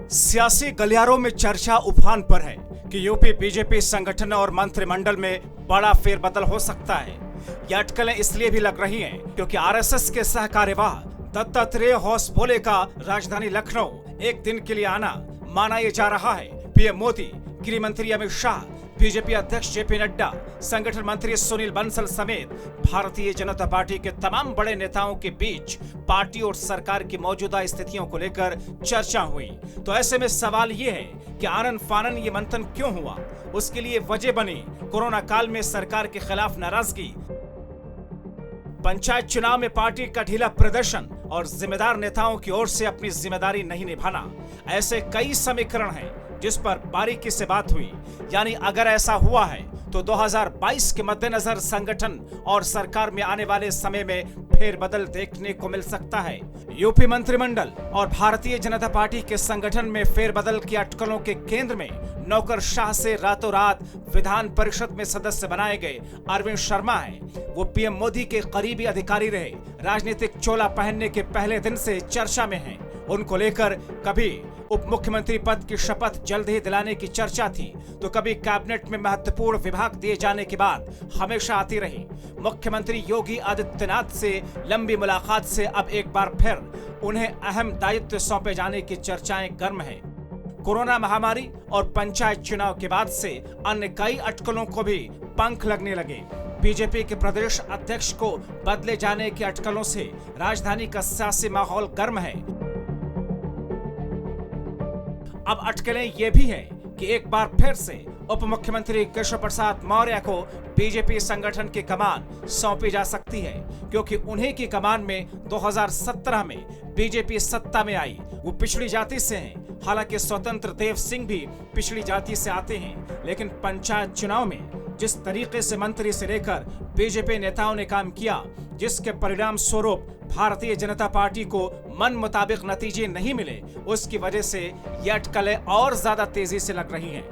सियासी गलियारों में चर्चा उफान पर है कि यूपी बीजेपी संगठन और मंत्रिमंडल में बड़ा फेरबदल हो सकता है। ये अटकलें इसलिए भी लग रही हैं क्योंकि आरएसएस के सह कार्यवाह दत्तात्रेय होसबोले का राजधानी लखनऊ एक दिन के लिए आना माना ये जा रहा है। पीएम मोदी, गृह मंत्री अमित शाह, बीजेपी अध्यक्ष जेपी नड्डा, संगठन मंत्री सुनील बंसल समेत भारतीय जनता पार्टी के तमाम बड़े नेताओं के बीच पार्टी और सरकार की मौजूदा स्थितियों को लेकर चर्चा हुई। तो ऐसे में सवाल ये है कि आनन फानन ये मंथन क्यों हुआ? उसके लिए वजह बनी कोरोना काल में सरकार के खिलाफ नाराजगी, पंचायत चुनाव में पार्टी का ढीला प्रदर्शन और जिम्मेदार नेताओं की ओर से अपनी जिम्मेदारी नहीं निभाना। ऐसे कई समीकरण हैं जिस पर बारीकी से बात हुई। यानी अगर ऐसा हुआ है तो 2022 के मद्देनजर संगठन और सरकार में आने वाले समय में फेरबदल देखने को मिल सकता है। यूपी मंत्रिमंडल और भारतीय जनता पार्टी के संगठन में फेरबदल की अटकलों के केंद्र में नौकरशाह से रातों रात विधान परिषद में सदस्य बनाए गए अरविंद शर्मा हैं। वो पीएम मोदी के करीबी अधिकारी रहे, राजनीतिक चोला पहनने के पहले दिन से चर्चा में हैं। उनको लेकर कभी उप मुख्यमंत्री पद की शपथ जल्द ही दिलाने की चर्चा थी, तो कभी कैबिनेट में महत्वपूर्ण विभाग दिए जाने की बात हमेशा आती रही। मुख्यमंत्री योगी आदित्यनाथ से लंबी मुलाकात से अब एक बार फिर उन्हें अहम दायित्व सौंपे जाने की चर्चाएं गर्म है। कोरोना महामारी और पंचायत चुनाव के बाद से अन्य कई अटकलों को भी पंख लगने लगे। बीजेपी के प्रदेश अध्यक्ष को बदले जाने की अटकलों से राजधानी का सियासी माहौल गर्म है। अब अटकलें ये भी है कि एक बार फिर से उप मुख्यमंत्री केशव प्रसाद मौर्य को बीजेपी संगठन की कमान सौंपी जा सकती है, क्योंकि उन्हीं की कमान में 2017 में बीजेपी सत्ता में आई। वो पिछड़ी जाति से हैं। हालांकि स्वतंत्र देव सिंह भी पिछड़ी जाति से आते हैं, लेकिन पंचायत चुनाव में जिस तरीके से मंत्री से लेकर बीजेपी नेताओं ने काम किया, जिसके परिणाम स्वरूप भारतीय जनता पार्टी को मन मुताबिक नतीजे नहीं मिले, उसकी वजह से ये अटकलें और ज्यादा तेजी से लग रही हैं।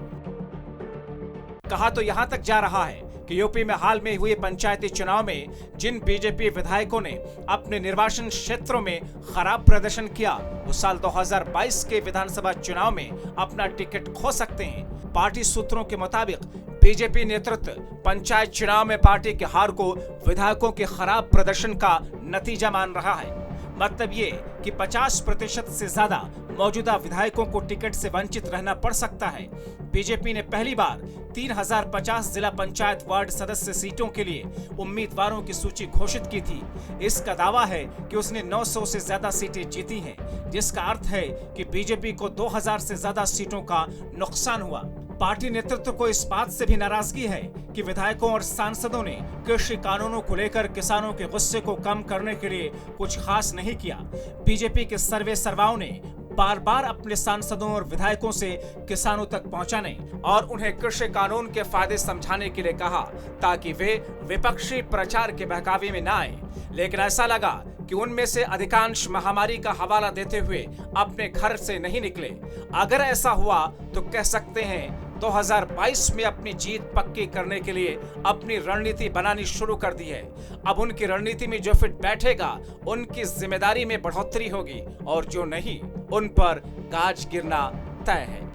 कहा तो यहां तक जा रहा है कि यूपी में हाल में हुए पंचायती चुनाव में जिन बीजेपी विधायकों ने अपने निर्वाचन क्षेत्रों में खराब प्रदर्शन किया, वो साल 2022 के विधानसभा चुनाव में अपना टिकट खो सकते हैं। पार्टी सूत्रों के मुताबिक बीजेपी नेतृत्व पंचायत चुनाव में पार्टी की हार को विधायकों के खराब प्रदर्शन का नतीजा मान रहा है। मतलब ये कि 50% से ज्यादा मौजूदा विधायकों को टिकट से वंचित रहना पड़ सकता है। बीजेपी ने पहली बार 3050 जिला पंचायत वार्ड सदस्य सीटों के लिए उम्मीदवारों की सूची घोषित की थी। इसका दावा है कि उसने 900 से ज्यादा सीटें जीती हैं, जिसका अर्थ है कि बीजेपी को 2000 से ज्यादा सीटों का नुकसान हुआ। पार्टी नेतृत्व को इस बात से भी नाराजगी है कि विधायकों और सांसदों ने कृषि कानूनों को लेकर किसानों के गुस्से को कम करने के लिए कुछ खास नहीं किया। बीजेपी के सर्वे सर्वाओं ने बार बार अपने सांसदों और विधायकों से किसानों तक पहुंचाने और उन्हें कृषि कानून के फायदे समझाने के लिए कहा, ताकि वे विपक्षी प्रचार के बहकावे में न आए। लेकिन ऐसा लगा कि उनमें से अधिकांश महामारी का हवाला देते हुए अपने घर से नहीं निकले। अगर ऐसा हुआ तो कह सकते हैं 2022 में अपनी जीत पक्की करने के लिए अपनी रणनीति बनानी शुरू कर दी है। अब उनकी रणनीति में जो फिट बैठेगा, उनकी जिम्मेदारी में बढ़ोतरी होगी, और जो नहीं, उन पर गाज गिरना तय है।